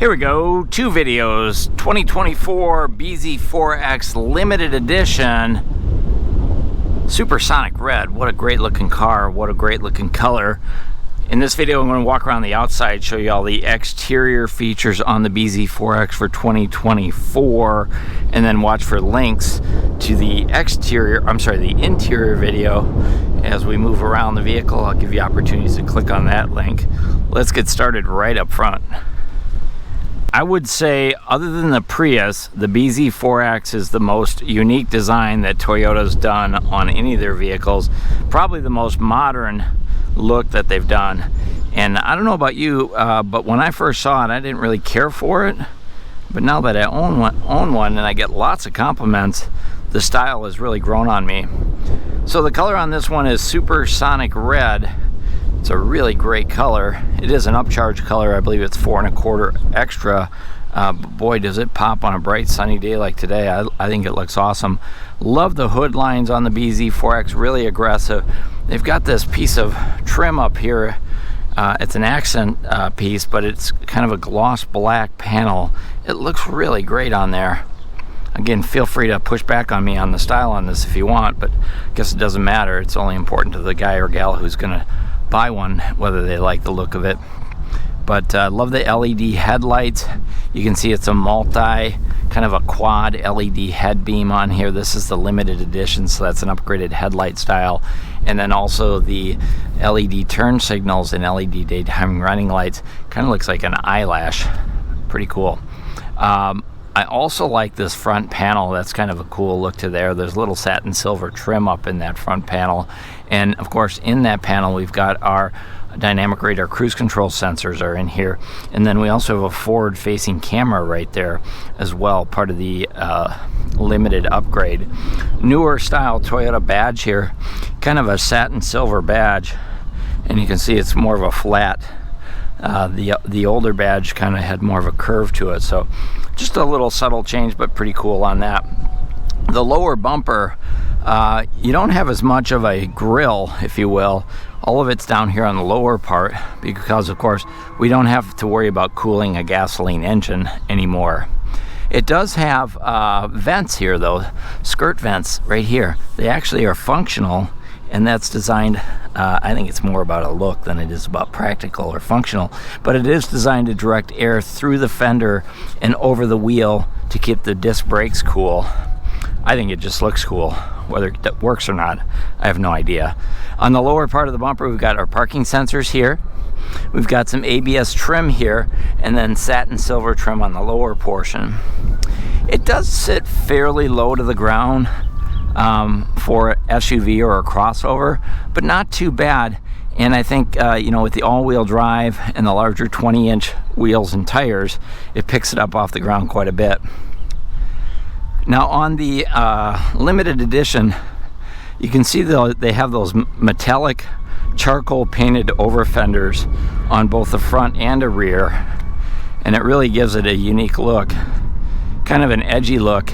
Here we go, two videos, 2024 bZ4X limited edition, supersonic red. What a great looking car, what a great looking color. In this video I'm going to walk around the outside, show you all the exterior features on the bZ4X for 2024, and then watch for links to the interior video as we move around the vehicle. I'll give you opportunities to click on that link. Let's get started right up front. I would say, other than the Prius, the bZ4X is the most unique design that Toyota's done on any of their vehicles. Probably the most modern look that they've done. And I don't know about you, but when I first saw it, I didn't really care for it. But now that I own one and I get lots of compliments, the style has really grown on me. So the color on this one is supersonic red. It's a really great color. It is an upcharge color. I believe it's 4 1/4 extra. But boy, does it pop on a bright sunny day like today. I think it looks awesome. Love the hood lines on the bZ4X, really aggressive. They've got this piece of trim up here. It's an accent piece, but it's kind of a gloss black panel. It looks really great on there. Again, feel free to push back on me on the style on this if you want, but I guess it doesn't matter. It's only important to the guy or gal who's gonna buy one, whether they like the look of it. But love the LED headlights. You can see it's a kind of a quad LED head beam on here. This is the limited edition, so that's an upgraded headlight style. And then also the LED turn signals and LED daytime running lights. Kind of looks like an eyelash. Pretty cool. I also like this front panel. That's kind of a cool look to there. There's a little satin silver trim up in that front panel. And of course, in that panel, we've got our dynamic radar cruise control sensors are in here. And then we also have a forward facing camera right there as well, part of the limited upgrade. Newer style Toyota badge here, kind of a satin silver badge. And you can see it's more of a flat. The older badge kind of had more of a curve to it. So just a little subtle change, but pretty cool on that. The lower bumper, you don't have as much of a grille, if you will. All of it's down here on the lower part because, of course, we don't have to worry about cooling a gasoline engine anymore. It does have vents here, though, skirt vents right here. They actually are functional, and that's designed, I think it's more about a look than it is about practical or functional, but it is designed to direct air through the fender and over the wheel to keep the disc brakes cool. I think it just looks cool. Whether that works or not, I have no idea. On the lower part of the bumper, we've got our parking sensors here. We've got some ABS trim here, and then satin silver trim on the lower portion. It does sit fairly low to the ground for an SUV or a crossover, but not too bad. And I think, with the all-wheel drive and the larger 20-inch wheels and tires, it picks it up off the ground quite a bit. Now on the limited edition, you can see they have those metallic charcoal painted over fenders on both the front and the rear, and it really gives it a unique look, kind of an edgy look.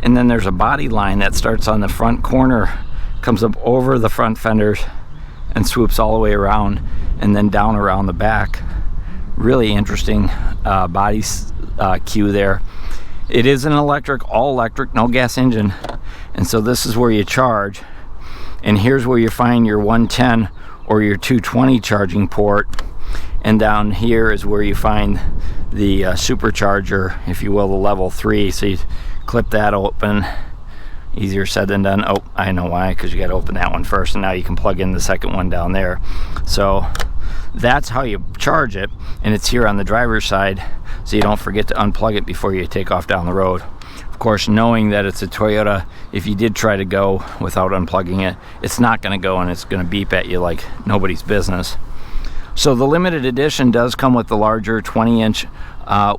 And then there's a body line that starts on the front corner, comes up over the front fenders and swoops all the way around and then down around the back. Really interesting body cue there. It is an electric, all electric, no gas engine. And so this is where you charge. And here's where you find your 110 or your 220 charging port. And down here is where you find the supercharger, if you will, the level 3. So you clip that open. Easier said than done. Oh, I know why, because you got to open that one first, and now you can plug in the second one down there. So that's how you charge it, and it's here on the driver's side, so you don't forget to unplug it before you take off down the road. Of course, knowing that it's a Toyota, if you did try to go without unplugging it, it's not going to go, and it's going to beep at you like nobody's business. So the limited edition does come with the larger 20-inch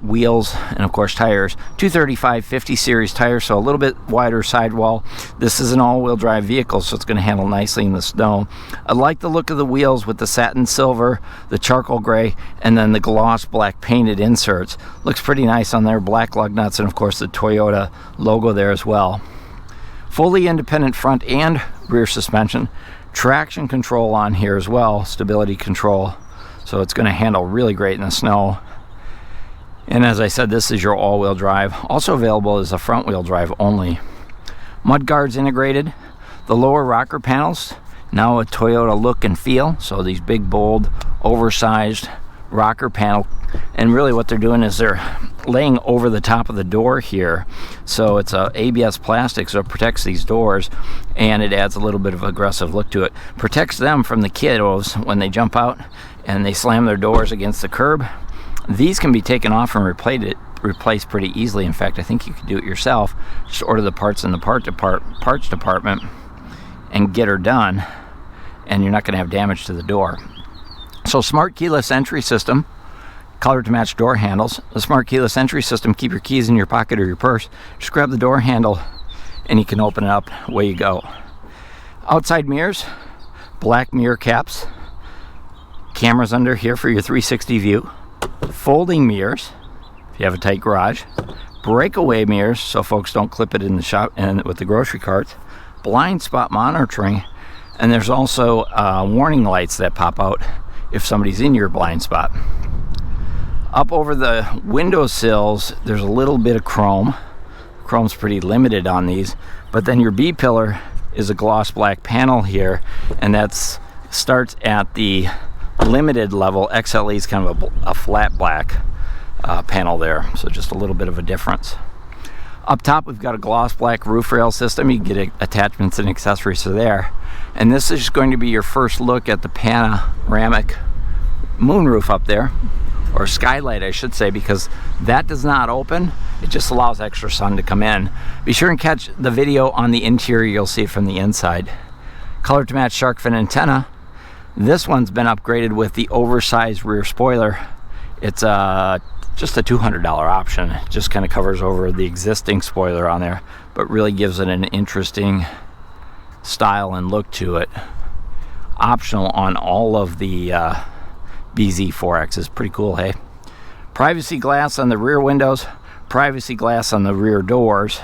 wheels and, of course, tires. 235/50 series tires, so a little bit wider sidewall. This is an all-wheel drive vehicle, so it's going to handle nicely in the snow. I like the look of the wheels with the satin silver, the charcoal gray, and then the gloss black painted inserts. Looks pretty nice on there. Black lug nuts, and, of course, the Toyota logo there as well. Fully independent front and rear suspension. Traction control on here as well, stability control. So it's going to handle really great in the snow. And as I said, this is your all-wheel drive. Also available is a front-wheel drive only. Mud guards integrated. The lower rocker panels, now a Toyota look and feel. So these big, bold, oversized rocker panel. And really what they're doing is they're laying over the top of the door here. So it's a ABS plastic, so it protects these doors, and it adds a little bit of aggressive look to it. Protects them from the kiddos when they jump out and they slam their doors against the curb. These can be taken off and replaced pretty easily. In fact, I think you can do it yourself. Just order the parts in the parts department and get her done, and you're not going to have damage to the door. So smart keyless entry system, color to match door handles. The smart keyless entry system, keep your keys in your pocket or your purse. Just grab the door handle and you can open it up. Away you go. Outside mirrors, black mirror caps, cameras under here for your 360 view, folding mirrors if you have a tight garage, breakaway mirrors so folks don't clip it in the shop and with the grocery carts, blind spot monitoring, and there's also warning lights that pop out if somebody's in your blind spot. Up over the window sills, there's a little bit of chrome. Chrome's pretty limited on these, but then your B-pillar is a gloss black panel here, and that's starts at the limited level. XLE is kind of a flat black panel there, so just a little bit of a difference. Up top, we've got a gloss black roof rail system. You can get attachments and accessories to there. And this is going to be your first look at the panoramic moonroof up there, or skylight I should say, because that does not open. It just allows extra sun to come in. Be sure and catch the video on the interior. You'll see it from the inside. Color to match shark fin antenna. This one's been upgraded with the oversized rear spoiler. It's just a $200 option. It just kind of covers over the existing spoiler on there, but really gives it an interesting style and look to it. Optional on all of the bZ4X is pretty cool, hey? Privacy glass on the rear windows, privacy glass on the rear doors,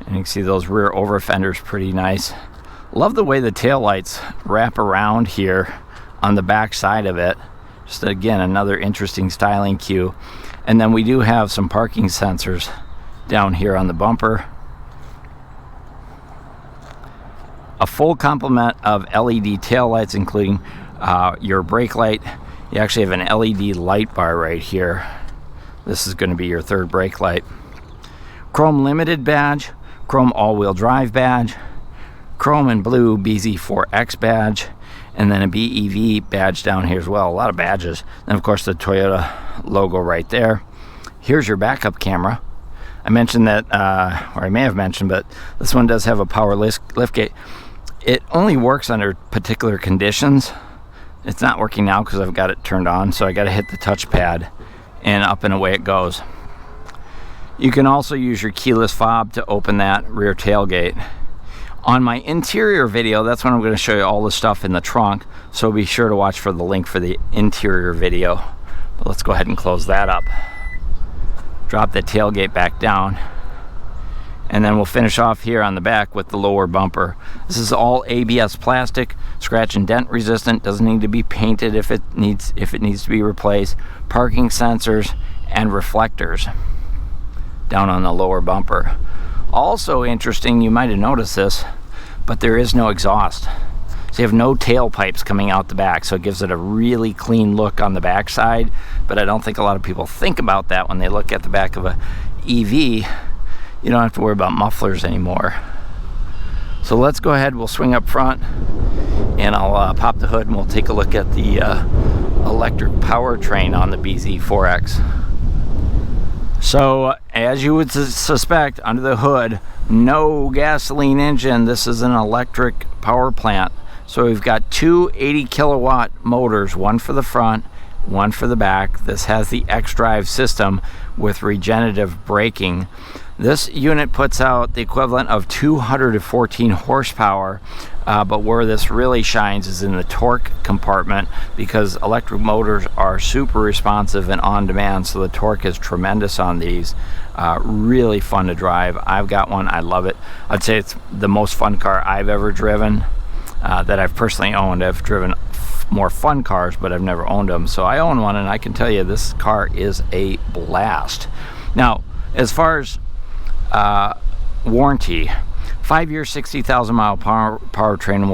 and you can see those rear over fenders pretty nice. Love the way the tail lights wrap around here on the back side of it. Just again, another interesting styling cue. And then we do have some parking sensors down here on the bumper. A full complement of LED tail lights, including your brake light. You actually have an LED light bar right here. This is going to be your third brake light. Chrome limited badge, chrome all-wheel drive badge, chrome and blue bZ4X badge, and then a BEV badge down here as well. A lot of badges. And of course the Toyota logo right there. Here's your backup camera. I mentioned that, or I may have mentioned, but this one does have a power liftgate. It only works under particular conditions. It's not working now because I've got it turned on, so I got to hit the touchpad and up and away it goes. You can also use your keyless fob to open that rear tailgate. On my interior video, that's when I'm going to show you all the stuff in the trunk, so be sure to watch for the link for the interior video. But let's go ahead and close that up. Drop the tailgate back down, and then we'll finish off here on the back with the lower bumper. This is all ABS plastic, scratch and dent resistant, doesn't need to be painted if it needs to be replaced. Parking sensors and reflectors down on the lower bumper. Also interesting, you might have noticed this, but there is no exhaust. So you have no tailpipes coming out the back, so it gives it a really clean look on the back side, but I don't think a lot of people think about that when they look at the back of a EV. You don't have to worry about mufflers anymore. So let's go ahead, we'll swing up front, and I'll pop the hood and we'll take a look at the electric powertrain on the bZ4X. So, as you would suspect, under the hood, no gasoline engine. This is an electric power plant. So we've got two 80 kilowatt motors, one for the front, one for the back. This has the X-Drive system with regenerative braking. This unit puts out the equivalent of 214 horsepower, but where this really shines is in the torque compartment, because electric motors are super responsive and on demand, so the torque is tremendous on these. Really fun to drive. I've got one, I love it. I'd say it's the most fun car I've ever driven, that I've personally owned. I've driven more fun cars, but I've never owned them. So I own one, and I can tell you this car is a blast. Now, as far as warranty, 5 year 60,000 mile powertrain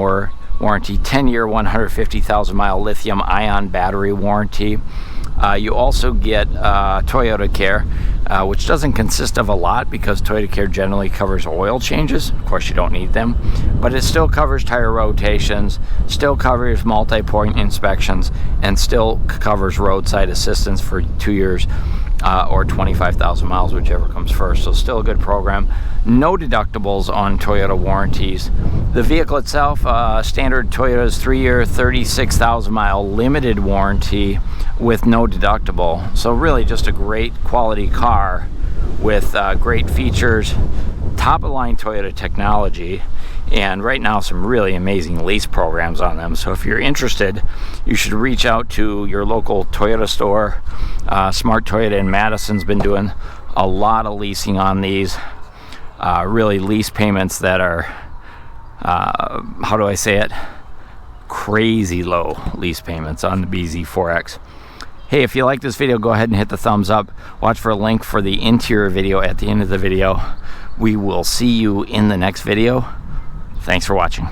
warranty, 10-year 150,000 mile lithium ion battery warranty. You also get Toyota Care, which doesn't consist of a lot because Toyota Care generally covers oil changes. Of course, you don't need them, but it still covers tire rotations, still covers multi-point inspections, and still covers roadside assistance for 2 years or 25,000 miles, whichever comes first. So still a good program. No deductibles on Toyota warranties. The vehicle itself, standard Toyota's 3-year 36,000 mile limited warranty with no deductible. So really just a great quality car with great features, top of the line Toyota technology, and right now some really amazing lease programs on them. So if you're interested, you should reach out to your local Toyota store. Smart Toyota in Madison's been doing a lot of leasing on these. Really lease payments that are, how do I say it? Crazy low lease payments on the bZ4X. Hey, if you like this video, go ahead and hit the thumbs up. Watch for a link for the interior video at the end of the video. We will see you in the next video. Thanks for watching.